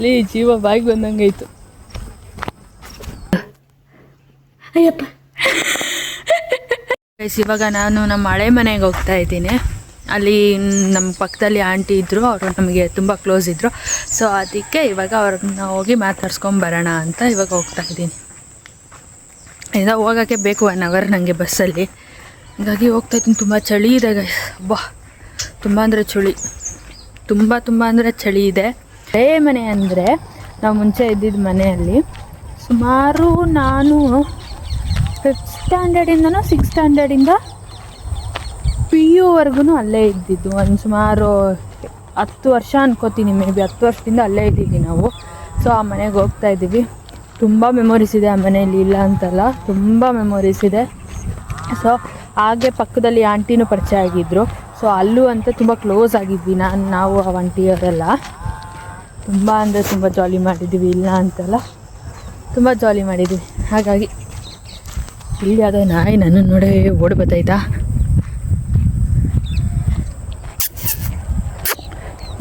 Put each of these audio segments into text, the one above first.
ಅಲ್ಲಿ ಜೀವ ಬಾಯಿಗೆ ಬಂದಂಗಾಯ್ತು. ಅಯ್ಯಪ್ಪ. ಇವಾಗ ನಾನು ನಮ್ಮ ಹಳೆ ಮನೆಗೆ ಹೋಗ್ತಾ ಇದ್ದೀನಿ. ಅಲ್ಲಿ ನಮ್ಮ ಪಕ್ಕದಲ್ಲಿ ಆಂಟಿ ಇದ್ದರು, ಅವರು ನಮಗೆ ತುಂಬ ಕ್ಲೋಸ್ ಇದ್ದರು. ಸೊ ಅದಕ್ಕೆ ಇವಾಗ ಅವ್ರನ್ನ ಹೋಗಿ ಮಾತಾಡ್ಸ್ಕೊಂಬರೋಣ ಅಂತ ಇವಾಗ ಹೋಗ್ತಾ ಇದ್ದೀನಿ. ಇವಾಗ ಹೋಗೋಕ್ಕೆ ಬೇಕು 1 hour ನನಗೆ ಬಸ್ಸಲ್ಲಿ. ಹೀಗಾಗಿ ಹೋಗ್ತಾ ಇದ್ದೀನಿ. ತುಂಬ ಚಳಿ ಇದೆ ಅಬ್ಬಾ, ತುಂಬ ಅಂದರೆ ತುಂಬ ಅಂದರೆ ಚಳಿ ಇದೆ. ಹಳೆ ಮನೆ ಅಂದರೆ ನಾವು ಮುಂಚೆ ಇದ್ದಿದ್ದ ಮನೆಯಲ್ಲಿ ಸುಮಾರು ನಾನು 5th ಸ್ಟ್ಯಾಂಡರ್ಡಿಂದನೋ 6th ಸ್ಟ್ಯಾಂಡರ್ಡಿಂದ PUವರೆಗೂ ಅಲ್ಲೇ ಇದ್ದಿದ್ದು. ಒಂದು ಸುಮಾರು 10 ವರ್ಷ ಅನ್ಕೋತೀನಿ, ಮೇ ಬಿ 10 ವರ್ಷದಿಂದ ಅಲ್ಲೇ ಇದ್ದೀವಿ ನಾವು. ಸೊ ಆ ಮನೆಗೆ ಹೋಗ್ತಾ ಇದ್ದೀವಿ. ತುಂಬ ಮೆಮೊರೀಸ್ ಇದೆ ಆ ಮನೆಯಲ್ಲಿ, ಇಲ್ಲ ಅಂತಲ್ಲ, ತುಂಬ ಮೆಮೊರೀಸ್ ಇದೆ. ಸೊ ಹಾಗೆ ಪಕ್ಕದಲ್ಲಿ ಆಂಟಿನೂ ಪರಿಚಯ ಆಗಿದ್ದರು. ಸೊ ಅಲ್ಲೂ ಅಂತ ತುಂಬ ಕ್ಲೋಸ್ ಆಗಿದ್ವಿ ನಾವು ಆ ಆಂಟಿಯವರೆಲ್ಲ. ತುಂಬ ಅಂದರೆ ತುಂಬ ಜಾಲಿ ಮಾಡಿದ್ದೀವಿ, ಇಲ್ಲ ಅಂತಲ್ಲ, ತುಂಬ ಜಾಲಿ ಮಾಡಿದ್ದೀವಿ. ಹಾಗಾಗಿ ಇಲ್ಲಿ ಯಾವುದೋ ನಾಯಿ ನನ್ನನ್ನು ನೋಡಿ ಓಡಿ ಬತ್ತಾಯ್ತಾ.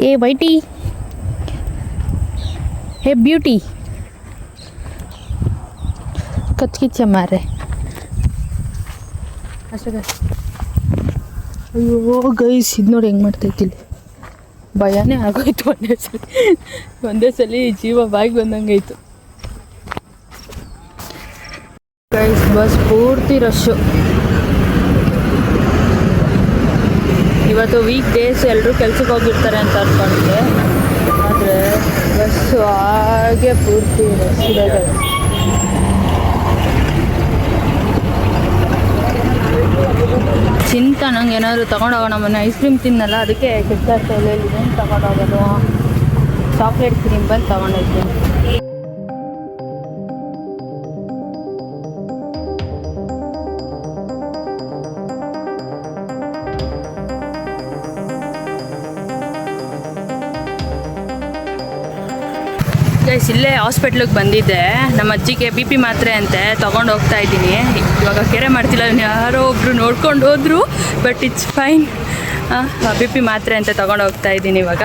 ಏ ವೈಟಿ, ಹೇ ಬ್ಯೂಟಿ, ಕಚ್ಕಿಚ್ಚ ಮಾರೆ ಅಷ್ಟೇ. ಅಯ್ಯೋ ಗೈಸ್, ಇದು ನೋಡಿ ಹೆಂಗೆ ಮಾಡ್ತೈತಿಲ್ಲಿ. ಭಯನೇ ಆಗೋಯ್ತು ಒಂದೇ ಸಲ ಜೀವ ಬಾಯಿಗೆ ಬಂದಂಗಾಯ್ತು. ಗೈಸ್ ಬಸ್ ಪೂರ್ತಿ ರಶ್ಶು. ಇವತ್ತು ವೀಕ್ ಡೇಸ್ ಎಲ್ಲರೂ ಕೆಲ್ಸಕ್ಕೆ ಹೋಗಿರ್ತಾರೆ ಅಂತ ಅಂದ್ಕೊಂಡಿದ್ದೆ, ಆದರೆ ಬಸ್ಸು ಹಾಗೆ ಪೂರ್ತಿ ರಶ್ ಇದೆ. ಚಿಂತ ನಂಗೆ ಏನಾದರೂ ತೊಗೊಂಡೋಗೋಣ. ಮೊನ್ನೆ ಐಸ್ ಕ್ರೀಮ್ ತಿನ್ನಲ್ಲ, ಅದಕ್ಕೆ ಕೆಟ್ಟ ಏನು ತೊಗೊಂಡೋಗೋದು. ಚಾಕ್ಲೇಟ್ ಕ್ರೀಮ್ ಬಂದು ತೊಗೊಂಡೋಗ್ತೀನಿ. ಗೈಸ್ ಇಲ್ಲೇ ಹಾಸ್ಪಿಟ್ಲಿಗೆ ಬಂದಿದ್ದೆ. ನಮ್ಮ ಅಜ್ಜಿಗೆ BP ಮಾತ್ರೆ ಅಂತೆ ತೊಗೊಂಡು ಹೋಗ್ತಾ ಇದ್ದೀನಿ. ಇವಾಗ ಕೆರೆ ಮಾಡ್ತಿಲ್ಲ, ಯಾರೋ ಒಬ್ಬರು ನೋಡ್ಕೊಂಡು ಹೋದ್ರು, ಬಟ್ ಇಟ್ಸ್ ಫೈನ್. BP ಮಾತ್ರೆ ಅಂತ ತೊಗೊಂಡು ಹೋಗ್ತಾ ಇದ್ದೀನಿ ಇವಾಗ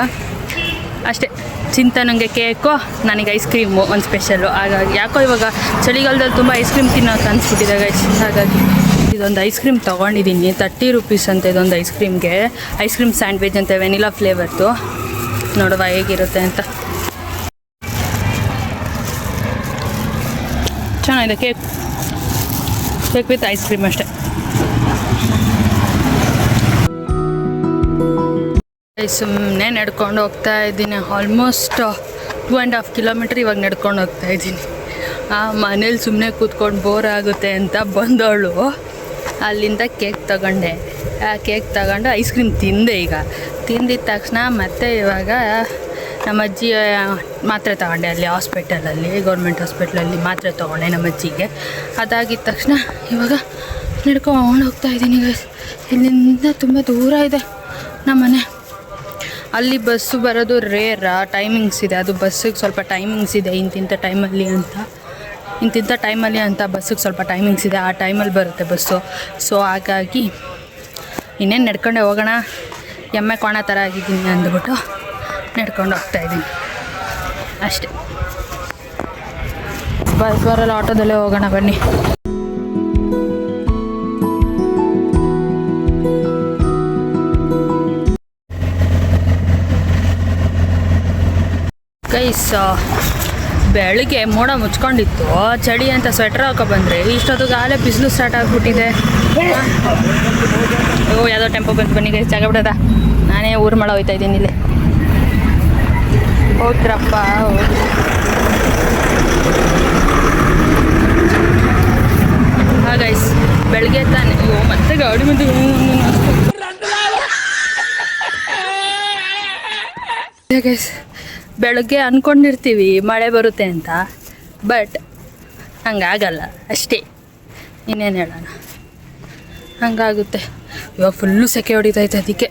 ಅಷ್ಟೇ. ಚಿಂತ ನನಗೆ ಕೇಕು, ನನಗೆ ಐಸ್ ಕ್ರೀಮು ಒಂದು ಸ್ಪೆಷಲ್ಲು. ಹಾಗಾಗಿ ಯಾಕೋ ಇವಾಗ ಚಳಿಗಾಲದಲ್ಲಿ ತುಂಬ ಐಸ್ ಕ್ರೀಮ್ ತಿನ್ನೋಕೆ ಅನಿಸ್ಬಿಟ್ಟಿದೆ ಗೈಸ್. ಹಾಗಾಗಿ ಇದೊಂದು ಐಸ್ ಕ್ರೀಮ್ ತೊಗೊಂಡಿದ್ದೀನಿ, 30 rupees ಅಂತ ಇದೊಂದು ಐಸ್ ಕ್ರೀಮ್ಗೆ. ಐಸ್ ಕ್ರೀಮ್ ಸ್ಯಾಂಡ್ವಿಚ್ ಅಂತ ವೆನಿಲಾ ಫ್ಲೇವರ್ದು. ನೋಡುವ ಹೇಗಿರುತ್ತೆ ಅಂತ. ಚೆನ್ನಾಗಿದೆ ಕೇಕ್ ವಿತ್ ಐಸ್ ಕ್ರೀಮ್ ಅಷ್ಟೇ. ಸುಮ್ಮನೆ ನಡ್ಕೊಂಡು ಹೋಗ್ತಾ ಇದ್ದೀನಿ. ಆಲ್ಮೋಸ್ಟ್ 2.5 kilometer ಇವಾಗ ನಡ್ಕೊಂಡು ಹೋಗ್ತಾ ಇದ್ದೀನಿ. ಮನೇಲಿ ಸುಮ್ಮನೆ ಕೂತ್ಕೊಂಡು ಬೋರ್ ಆಗುತ್ತೆ ಅಂತ ಬಂದವಳು ಅಲ್ಲಿಂದ ಕೇಕ್ ತಗೊಂಡೆ. ಕೇಕ್ ತಗೊಂಡು ಐಸ್ ಕ್ರೀಮ್ ತಿಂದೆ. ಈಗ ತಿಂದಿದ ತಕ್ಷಣ ಮತ್ತೆ ಇವಾಗ ನಮ್ಮ ಅಜ್ಜಿ ಮಾತ್ರೆ ತಗೊಂಡೆ. ಅಲ್ಲಿ ಹಾಸ್ಪಿಟಲಲ್ಲಿ, ಗೌರ್ಮೆಂಟ್ ಹಾಸ್ಪಿಟ್ಲಲ್ಲಿ ಮಾತ್ರೆ ತೊಗೊಂಡೆ ನಮ್ಮ ಅಜ್ಜಿಗೆ. ಅದಾಗಿದ್ದ ತಕ್ಷಣ ಇವಾಗ ನಡ್ಕೊಂಡು ಹೋಗ್ತಾ ಇದ್ದೀನಿ. ಇಲ್ಲಿಂದ ತುಂಬ ದೂರ ಇದೆ ನಮ್ಮ ಮನೆ. ಅಲ್ಲಿ ಬಸ್ಸು ಬರೋದು ರೇರ್, ಟೈಮಿಂಗ್ಸ್ ಇದೆ. ಅದು ಬಸ್ಸಿಗೆ ಸ್ವಲ್ಪ ಟೈಮಿಂಗ್ಸ್ ಇದೆ, ಇಂತಿಂಥ ಟೈಮಲ್ಲಿ ಅಂತ ಬಸ್ಸಿಗೆ ಸ್ವಲ್ಪ ಟೈಮಿಂಗ್ಸ್ ಇದೆ. ಆ ಟೈಮಲ್ಲಿ ಬರುತ್ತೆ ಬಸ್ಸು. ಸೊ ಹಾಗಾಗಿ ಇನ್ನೇನು ನಡ್ಕೊಂಡೆ ಹೋಗೋಣ, ಎಮ್ಮೆ ಕೋಣ ಥರ ಆಗಿದ್ದೀನಿ ಅಂದ್ಬಿಟ್ಟು ನಡ್ಕೊಂಡು ಹೋಗ್ತಾಯಿದ್ದೀನಿ ಅಷ್ಟೇ. ಬಸ್ ಬರಲ್ಲ, ಆಟೋದಲ್ಲೇ ಹೋಗೋಣ ಬನ್ನಿ. ಗೈಸ್ ಬೆಳಗ್ಗೆ ಮೋಡ ಮುಚ್ಕೊಂಡಿತ್ತು, ಚಳಿ ಅಂತ ಸ್ವೆಟ್ರ್ ಹಾಕೋ ಬಂದರೆ ಇಷ್ಟೊತ್ತಿಗೆ ಆಲೇ ಬಿಸಿಲು ಸ್ಟಾರ್ಟ್ ಆಗಿಬಿಟ್ಟಿದೆ. ಯಾವುದೋ ಟೆಂಪೋ ಬಂತು, ಬನ್ನಿ ಗೈಸ್, ಜಾಗ ಬಿಡೋದ. ನಾನೇ ಊರು ಮಳೆ ಹೋಗ್ತಾ ಇದ್ದೀನಿ ಇಲ್ಲಿ. ಹೋಗ್ರಪ್ಪ ಗೈಸ್, ಬೆಳಗ್ಗೆ ತಾನೆ ಮತ್ತೆ ಗಾಡಿ ಮುಂದೆ ಗೈಸ್. ಬೆಳಗ್ಗೆ ಅಂದ್ಕೊಂಡಿರ್ತೀವಿ ಮಳೆ ಬರುತ್ತೆ ಅಂತ, ಬಟ್ ಹಂಗಾಗಲ್ಲ ಅಷ್ಟೇ. ಇನ್ನೇನು ಹೇಳೋಣ, ಹಂಗಾಗುತ್ತೆ. ಇವಾಗ ಫುಲ್ಲು ಸೆಕೆ ಹೊಡಿತೈತೆ, ಅದಕ್ಕೆ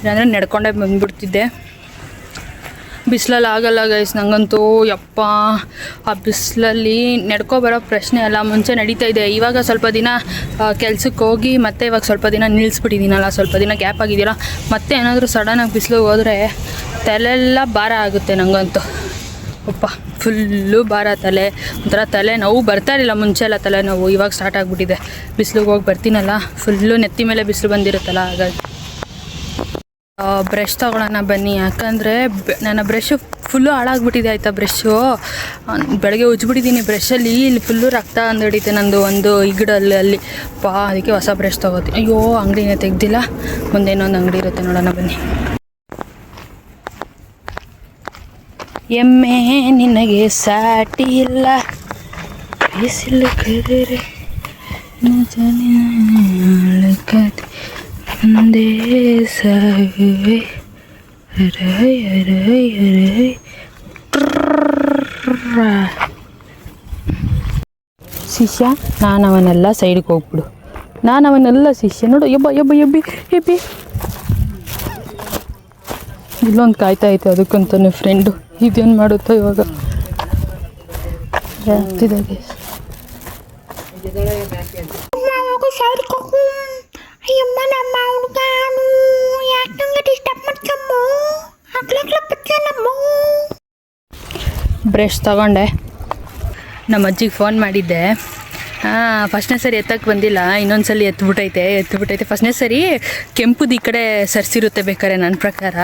ಇಲ್ಲಾಂದರೆ ನಡ್ಕೊಂಡೇ ಬಂದುಬಿಡ್ತಿದ್ದೆ. ಬಿಸಿಲಲ್ಲಿ ಆಗಲ್ಲ ಗೈಸ್ ನನಗಂತೂ. ಯಪ್ಪ, ಆ ಬಿಸಿಲಲ್ಲಿ ನಡ್ಕೊಬರೋ ಪ್ರಶ್ನೆ ಅಲ್ಲ. ಮುಂಚೆ ನಡೀತಾ ಇದೆ, ಇವಾಗ ಸ್ವಲ್ಪ ದಿನ ಕೆಲ್ಸಕ್ಕೆ ಹೋಗಿ ಮತ್ತೆ ಇವಾಗ ಸ್ವಲ್ಪ ದಿನ ನಿಲ್ಲಿಸ್ಬಿಟ್ಟಿದ್ದೀನಲ್ಲ, ಸ್ವಲ್ಪ ದಿನ ಗ್ಯಾಪ್ ಆಗಿದೆಯಲ್ಲ. ಮತ್ತೆ ಏನಾದರೂ ಸಡನ್ನಾಗಿ ಬಿಸಿಲು ಹೋದರೆ ತಲೆಲ್ಲ ಭಾರ ಆಗುತ್ತೆ ನನಗಂತೂ. ಅಪ್ಪ ಫುಲ್ಲು ಭಾರ ತಲೆ, ಒಂಥರ ತಲೆ ನೋವು ಬರ್ತಾ ಇರಲಿಲ್ಲ ಮುಂಚೆ ಎಲ್ಲ ತಲೆನೋವು, ಇವಾಗ ಸ್ಟಾರ್ಟ್ ಆಗಿಬಿಟ್ಟಿದೆ. ಬಿಸಿಲಿಗೆ ಹೋಗಿ ಬರ್ತೀನಲ್ಲ ಫುಲ್ಲು ನೆತ್ತಿ ಮೇಲೆ ಬಿಸಿಲು ಬಂದಿರುತ್ತಲ್ಲ ಹಾಗಾಗಿ. ಬ್ರಷ್ ತೊಗೊಳ್ಳೋಣ ಬನ್ನಿ, ಯಾಕಂದರೆ ನನ್ನ ಬ್ರಷು ಫುಲ್ಲು ಹಾಳಾಗ್ಬಿಟ್ಟಿದೆ ಆಯಿತಾ. ಬ್ರಷ್ಷು ಬೆಳಗ್ಗೆ ಉಜ್ಜಿಬಿಟ್ಟಿದ್ದೀನಿ ಬ್ರಷಲ್ಲಿ, ಇಲ್ಲಿ ಫುಲ್ಲು ರಕ್ತ ಅಂದಿಡಿತೆ ನಂದು ಒಂದು ಇಗಡಲ್ಲಿ ಅಲ್ಲಿ ಅದಕ್ಕೆ ಹೊಸ ಬ್ರಷ್ ತೊಗೋತೀನಿ. ಅಯ್ಯೋ ಅಂಗಡಿನೇ ತೆಗ್ದಿಲ್ಲ, ಮುಂದೆ ಇನ್ನೊಂದು ಅಂಗಡಿ ಇರುತ್ತೆ ನೋಡೋಣ ಬನ್ನಿ. ಎಮ್ಮೆ ನಿನಗೆ ಸಾಟಿ ಇಲ್ಲ, ಬಿಸಿಲು ಕರೆರೆ ಮುಂದೆ ಸಾಗುವೆ ಶಿಷ್ಯ, ನಾನು ಅವನೆಲ್ಲ ಸೈಡ್ಗೆ ಹೋಗ್ಬಿಡು, ನಾನು ಅವನ್ನೆಲ್ಲ ಶಿಷ್ಯ ನೋಡು. ಎಬ್ಬಿ ಇಲ್ಲೊಂದು ಕಾಯ್ತಾ ಐತೆ ಅದಕ್ಕಂತಾನೆ ಫ್ರೆಂಡು. ಇದೇನು ಮಾಡುತ್ತೋ ಇವಾಗ ಆಗ್ತಿದೆ. ಬ್ರಷ್ ತಗೊಂಡೆ, ನಮ್ಮ ಅಜ್ಜಿಗೆ ಫೋನ್ ಮಾಡಿದ್ದೆ. ಫಸ್ಟ್ನೇ ಸರಿ ಎತ್ತಕ್ಕೆ ಬಂದಿಲ್ಲ, ಇನ್ನೊಂದು ಸಲ ಎತ್ಬಿಟ್ಟೈತೆ. ಫಸ್ಟ್ನೇ ಸರಿ ಕೆಂಪುದು ಈ ಕಡೆ ಸರ್ಸಿರುತ್ತೆ ಬೇಕಾರೆ ನನ್ನ ಪ್ರಕಾರ.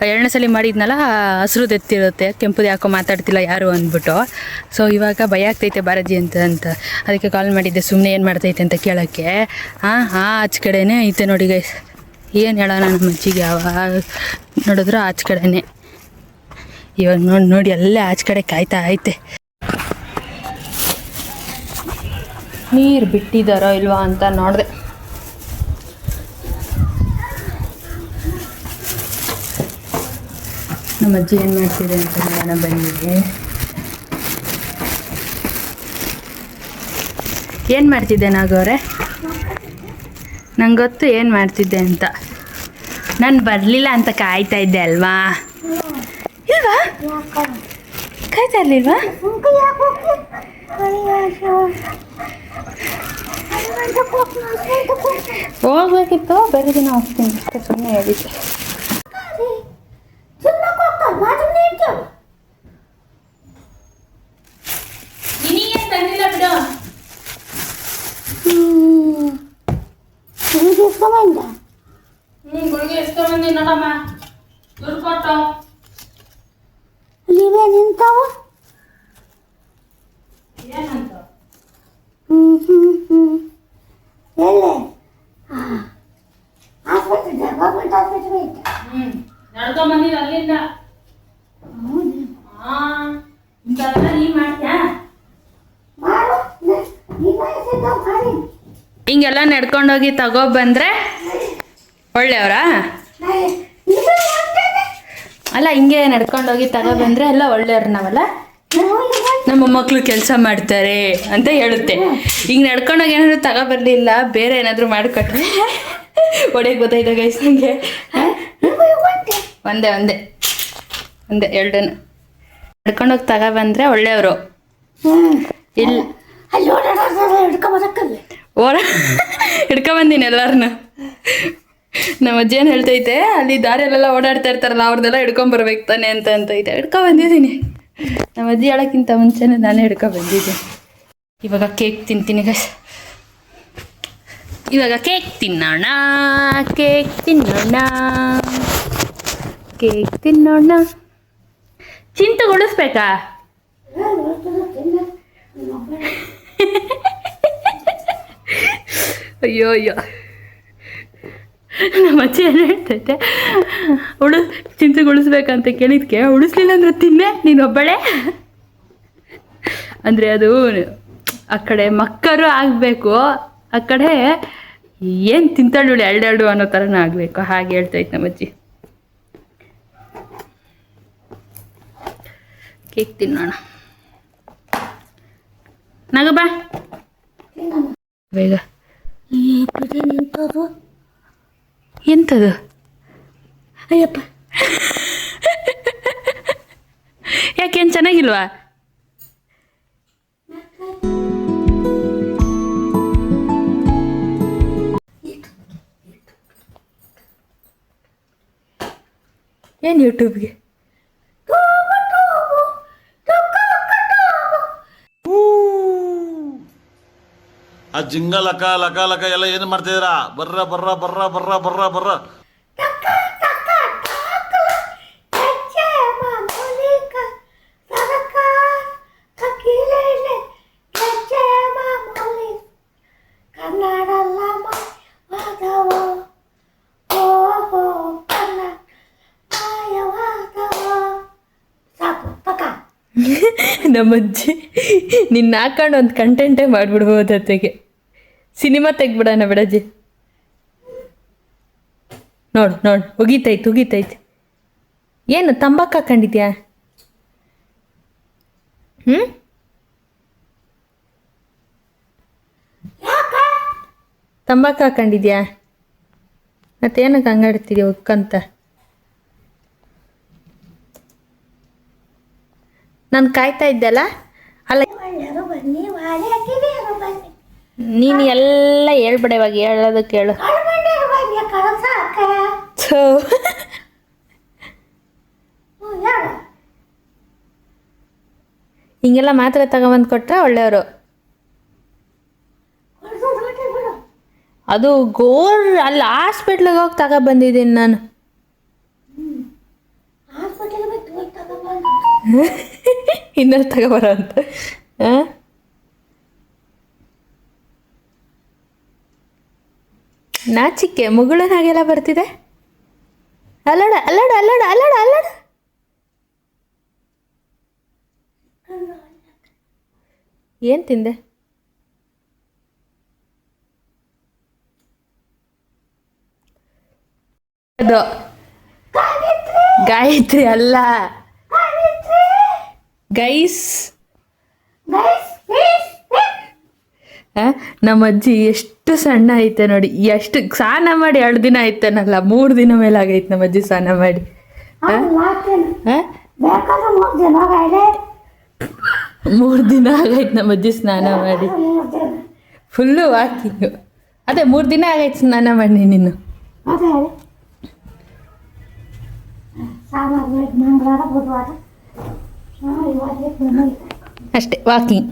ಎರಡನೇ ಸಲ ಮಾಡಿದ್ನಲ್ಲ ಹಸ್ರುದು ಎತ್ತಿರುತ್ತೆ, ಕೆಂಪುದು ಯಾಕೋ ಮಾತಾಡ್ತಿಲ್ಲ ಯಾರು ಅಂದ್ಬಿಟ್ಟು. ಸೊ ಇವಾಗ ಭಯ ಆಗ್ತೈತೆ ಬಾರಜ್ಜಿ ಅಂತ ಅದಕ್ಕೆ ಕಾಲ್ ಮಾಡಿದ್ದೆ, ಸುಮ್ಮನೆ ಏನು ಮಾಡ್ತೈತೆ ಅಂತ ಕೇಳೋಕ್ಕೆ. ಆಚೆ ಕಡೆನೇ ಐತೆ ನೋಡಿ ಗೈಸ್, ಏನು ಹೇಳೋಣ ನಮ್ಮ ಅಜ್ಜಿಗೆ, ಯಾವಾಗ ನೋಡಿದ್ರು ಆಚೆ ಕಡೆನೇ. ಇವಾಗ ನೋಡಿ ಅಲ್ಲೇ ಆಚೆ ಕಡೆ ಕಾಯ್ತಾ ಐತೆ. ನೀರು ಬಿಟ್ಟಿದ್ದಾರೋ ಇಲ್ವಾ ಅಂತ ನೋಡಿದೆ. ನಮ್ಮ ಅಜ್ಜಿ ಏನು ಮಾಡ್ತಿದೆ ಅಂತ ನೋಡೋಣ ಬನ್ನಿ. ಏನು ಮಾಡ್ತಿದ್ದೆ ನಾಗವ್ರೆ? ನಂಗೆ ಗೊತ್ತು ಏನು ಮಾಡ್ತಿದ್ದೆ ಅಂತ. ನಾನು ಬರಲಿಲ್ಲ ಅಂತ ಕಾಯ್ತಾ ಇದ್ದೆ ಅಲ್ವಾ? ಇಲ್ವಾ? ಕಾಯ್ತಾ ಇರಲಿಲ್ವಾ? ಹೋಗ್ಬೇಕಿತ್ತು, ಬೇರೆ ದಿನ ಹೋಗ್ತೀನಿ ಅಷ್ಟೇ, ಸುಮ್ಮನೆ ಹೇಳಿದ್ದೆ. ಗುಳಿಗೆ ಎಸ್ಕೊಂಬಂದಿ ನೋಡಮ್ಮ, ದುಡ್ಡು ಕೊಟ್ಟು. ನೀವೇ ನಿಂತಾವ ಏನಂತ? ಎಲ್ಲೇ ಆಸ್ಪತ್ರೆ ಗೌರ್ಮೆಂಟ್ ಆಸ್ಪತ್ರೆ ಐತೆ. ನಡ್ಕೊಂಬಂದಿದ್ದು ಅಲ್ಲಿಂದ. ಇಂಥವೆಲ್ಲ ನೀ ಮಾಡ್ತೀಯಾ? ಮಾಡು, ಹಿಂಗೆಲ್ಲ ನಡ್ಕೊಂಡೋಗಿ ತಗೊಬಂದ್ರೆ ಒಳ್ಳೆಯವರಾ? ಅಲ್ಲ, ಹಿಂಗೆ ನಡ್ಕೊಂಡೋಗಿ ತಗೊಬಂದ್ರೆ ಎಲ್ಲ ಒಳ್ಳೆಯವ್ರು ನಾವಲ್ಲ. ನಮ್ಮ ಮಕ್ಕಳು ಕೆಲಸ ಮಾಡ್ತಾರೆ ಅಂತ ಹೇಳುತ್ತೆ. ಈಗ ನಡ್ಕೊಂಡೋಗಿ ಏನಾದರೂ ತಗೊಬರ್ಲಿಲ್ಲ, ಬೇರೆ ಏನಾದರೂ ಮಾಡಿಕೊಟ್ರೆ ಒಡೆಗೆ ಗೊತ್ತಾಯ್ತು ಗೈಸ್ ನನಗೆ. ಒಂದೇ ಎರಡನ್ನು ನಡ್ಕೊಂಡೋಗಿ ತಗೊಬಂದ್ರೆ ಒಳ್ಳೆಯವರು. ಇಲ್ಲ ಹಿಡ್ಕೊಂಬಂದಿನಿ ಎಲ್ಲರನ್ನ. ನಮ್ಮ ಅಜ್ಜಿ ಏನು ಹೇಳ್ತೈತೆ, ಅಲ್ಲಿ ದಾರಿಯಲ್ಲೆಲ್ಲ ಓಡಾಡ್ತಾ ಇರ್ತಾರಲ್ಲ ಅವ್ರದ್ದೆಲ್ಲ ಹಿಡ್ಕೊಂಬರ್ಬೇಕು ತಾನೆ ಅಂತ ಐತೆ. ಹಿಡ್ಕೊಂಬಂದಿದ್ದೀನಿ. ನಮ್ಮ ಅಜ್ಜಿ ಹೇಳೋಕ್ಕಿಂತ ಮುಂಚೆನೇ ನಾನೇ ಹಿಡ್ಕೊಂಬಂದಿದ್ದೀನಿ. ಇವಾಗ ಕೇಕ್ ತಿಂತೀನಿ ಗೈಸ್. ಇವಾಗ ಕೇಕ್ ತಿನ್ನೋಣ. ಚಿಂತುಗೊಳಿಸ್ಬೇಕಾ? ಅಯ್ಯೋ ನಮ್ಮ ಅಜ್ಜಿ ಏನು ಹೇಳ್ತೈತೆ, ಚಿಂತೆಗೊಳಿಸ್ಬೇಕಂತ ಕೇಳಿದ್ಕೆ ಉಳಿಸ್ಲಿಲ್ಲ ಅಂದ್ರೆ ತಿನ್ನೆ ನೀನೊಬ್ಬಳೆ ಅಂದರೆ ಅದು ಆ ಕಡೆ ಮಕ್ಕರು ಆಗಬೇಕು, ಆ ಕಡೆ ಏನು ತಿಂತಾಳು ಎರಡೆರಡು ಅನ್ನೋ ಥರನೂ ಆಗಬೇಕು. ಹಾಗೆ ಹೇಳ್ತೈತೆ ನಮ್ಮ ಅಜ್ಜಿ. ಕೇಕ್ ತಿನ್ನೋಣ. ನಗು ಬಾ ಬೇಗ. ಎಂಥದ್ದು? ಅಯ್ಯಪ್ಪ, ಯಾಕೇನು ಚೆನ್ನಾಗಿಲ್ವಾ? ಏನು ಯೂಟ್ಯೂಬ್ಗೆ? ಆ ಜಿಂಗ ಲಕ ಲಕ ಲಕ ಎಲ್ಲ ಏನು ಮಾಡ್ತಿದ್ದೀರಾ? ಬರ್ರ ಬರ್ರ ಬರ್ರ ಬರ್ರ ಬರ್ರ ಬರ್ರ. ಹೆಜ್ಜೆ ಮಾಮೂಲಿಕ ಸರ್ಕಾರ ಕಕೀಲೇನೆ ಹೆಜ್ಜೆ ಮಾಮೂಲಿ ಕನ್ನಡಲ್ಲ ಮಾಯವಾದವ ಓಹೋ ಕನ್ನಡ ಮಾಯವಾದವ ಸಾಕು ಪಕ್ಕ. ನಮ್ಮಜ್ಜಿ ನಿನ್ನ ಹಾಕೊಂಡು ಒಂದು ಕಂಟೆಂಟೇ ಮಾಡಿಬಿಡ್ಬೋದು ಅತ್ತೆಗೆ. ಸಿನಿಮಾ ತೆಗ್ಬಿಡೋಣ ಬಿಡಜ್ಜಿ. ನೋಡು ನೋಡು ಉಗಿತೈತೆ. ಏನು ತಂಬಾಕು ಹಾಕೊಂಡಿದ್ಯಾ? ತಂಬಾಕು ಹಾಕೊಂಡಿದ್ಯಾ? ಮತ್ತೇನಕ್ಕೆ ಹಂಗಾಡ್ತಿದ್ಯಾ ಉಕ್ಕಂತ? ನಾನು ಕಾಯ್ತಾ ಇದ್ದಲ್ಲ ಅಲ್ಲ. ಒಳ್ಳೆಯರು ಬನ್ನಿ ವಾಲೆ ಕಿರಿಯರು ಬನ್ನಿ ನೀನು ಎಲ್ಲ ಹೇಳ್ಬೇಡ, ಇವಾಗ ಹೇಳೋದಕ್ಕೆ ಹೇಳು. ಕಳ್ಮಂಡ್ಯರು ಬನ್ನಿ ಕಳ್ಸಾಕ ಥು. ಹೇಳು ಹಿಂಗೆಲ್ಲ ಮಾತ್ರೆ ತಗೊಂಬಂದು ಕೊಟ್ರೆ ಒಳ್ಳೆಯವರು. ಹೊಡೆದು ಹೊಟ್ಟೆ ಬಿಡು. ಅದು ಅಲ್ಲಿ ಹಾಸ್ಪಿಟ್ಲಿಗೆ ಹೋಗಿ ತಗೊಬಂದಿದ್ದೀನಿ ನಾನು. ಹಾಸ್ಪಿಟಲ್ ಬಿಟ್ಟು ಹೋಗಿ ತಗೊಂಡ್ಬಂದು ಇನ್ನೆಲ್ಲಿ ತಗೊಬರೋ ಅಂತ. ನಾಚಿಕೆ ಮುಗುಳನಾಗೆಲ್ಲ ಬರ್ತಿದೆ. ಅಲ್ಲಡ ಅಲ್ಲಡ ಅಲ್ಲಡ ಅಲ್ಲಡ ಅಲ್ಲಡ. ಏನು ತಿಂದೆ? ಅದು ಗಾಯತ್ರಿ ಅಲ್ಲ, ಗೈಸ್. ನಮ್ಮ ಅಜ್ಜಿ ಎಷ್ಟು ಸಣ್ಣ ಐತೆ ನೋಡಿ, ಎಷ್ಟು ಸ್ನಾನ ಮಾಡಿ 2 ದಿನ ಆಯ್ತಾನಲ್ಲ, 3 ದಿನ ಮೇಲೆ ಆಗೈತೆ ನಮ್ಮ ಅಜ್ಜಿ ಸ್ನಾನ ಮಾಡಿ. ಬೇಕಾದ್ರೆ 3 ದಿನ ಆಗೈತೆ. 3 ದಿನ ಆಗೈತೆ ನಮ್ಮ ಅಜ್ಜಿ ಸ್ನಾನ ಮಾಡಿ, ಫುಲ್ಲು ವಾಕಿಂಗು. ಅದೇ 3 ದಿನ ಆಗೈತೆ ಸ್ನಾನ ಮಾಡಿ ನೀನು. ಅದೇ ಸಾಮಾನು ಮಂಗಳವಾರ ಬುಧವಾರ ಇವತ್ತೇ ಅಷ್ಟೇ ವಾಕಿಂಗ್.